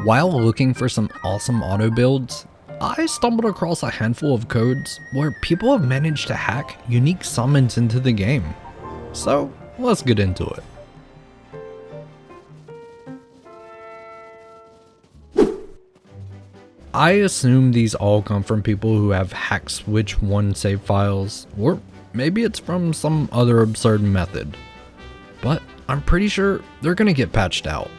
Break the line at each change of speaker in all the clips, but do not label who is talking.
While looking for some awesome auto builds, I stumbled across a handful of codes where people have managed to hack unique summons into the game. So let's get into it. I assume these all come from people who have hack switch 1 save files, or maybe it's from some other absurd method. But I'm pretty sure they're gonna get patched out.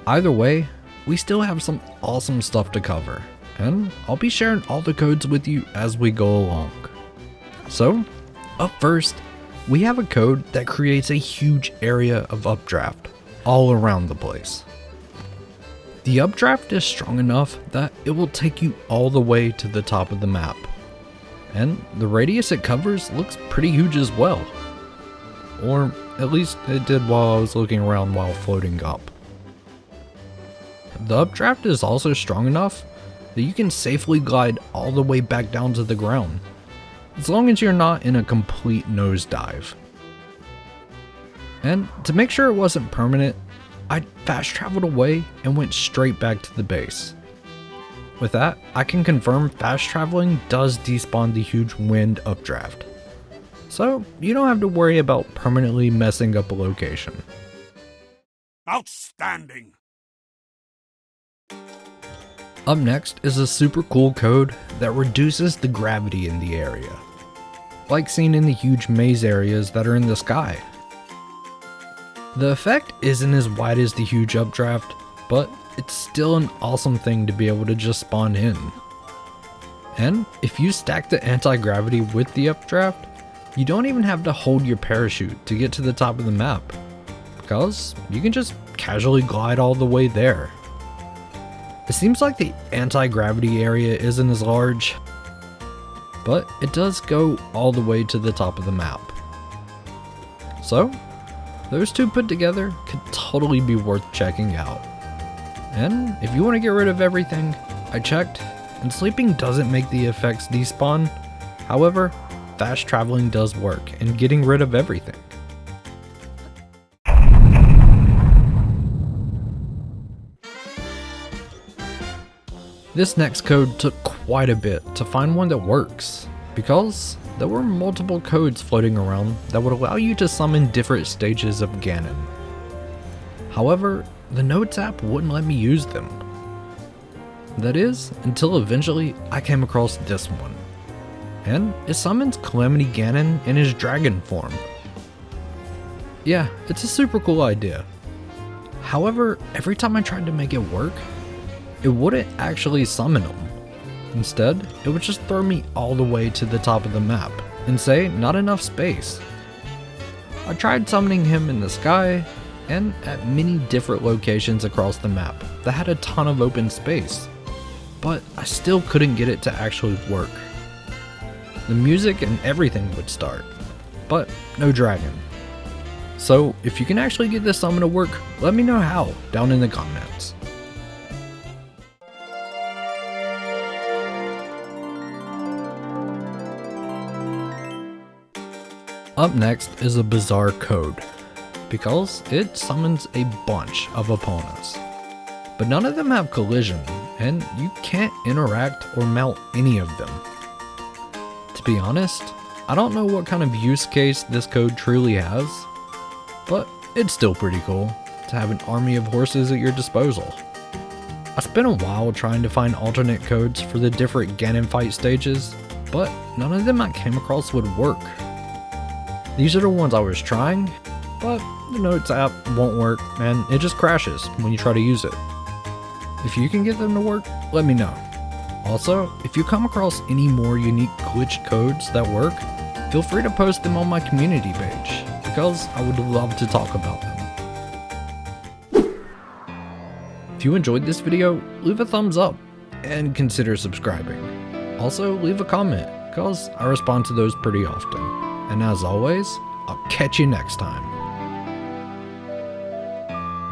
Either way, we still have some awesome stuff to cover, and I'll be sharing all the codes with you as we go along. So, up first, we have a code that creates a huge area of updraft all around the place. The updraft is strong enough that it will take you all the way to the top of the map, and the radius it covers looks pretty huge as well. Or at least it did while I was looking around while floating up. The updraft is also strong enough that you can safely glide all the way back down to the ground, as long as you're not in a complete nosedive. And to make sure it wasn't permanent, I fast traveled away and went straight back to the base. With that, I can confirm fast traveling does despawn the huge wind updraft, so you don't have to worry about permanently messing up a location.
Outstanding!
Up next is a super cool code that reduces the gravity in the area, like seen in the huge maze areas that are in the sky. The effect isn't as wide as the huge updraft, but it's still an awesome thing to be able to just spawn in. And if you stack the anti-gravity with the updraft, you don't even have to hold your parachute to get to the top of the map, because you can just casually glide all the way there. It seems like the anti-gravity area isn't as large, but it does go all the way to the top of the map. So, those two put together could totally be worth checking out. And if you want to get rid of everything, I checked, and sleeping doesn't make the effects despawn. However, fast traveling does work in getting rid of everything. This next code took quite a bit to find one that works, because there were multiple codes floating around that would allow you to summon different stages of Ganon. However, the Notes app wouldn't let me use them. That is, until eventually I came across this one. And it summons Calamity Ganon in his dragon form. Yeah, it's a super cool idea. However, every time I tried to make it work, it wouldn't actually summon him. Instead, it would just throw me all the way to the top of the map and say not enough space. I tried summoning him in the sky and at many different locations across the map that had a ton of open space, but I still couldn't get it to actually work. The music and everything would start, but no dragon. So if you can actually get this summon to work, let me know how down in the comments. Up next is a bizarre code, because it summons a bunch of opponents. But none of them have collision, and you can't interact or mount any of them. To be honest, I don't know what kind of use case this code truly has, but it's still pretty cool to have an army of horses at your disposal. I spent a while trying to find alternate codes for the different Ganon fight stages, but none of them I came across would work. These are the ones I was trying, but the Notes app won't work and it just crashes when you try to use it. If you can get them to work, let me know. Also, if you come across any more unique glitch codes that work, feel free to post them on my community page, because I would love to talk about them. If you enjoyed this video, leave a thumbs up and consider subscribing. Also, leave a comment, because I respond to those pretty often. And as always, I'll catch you next time.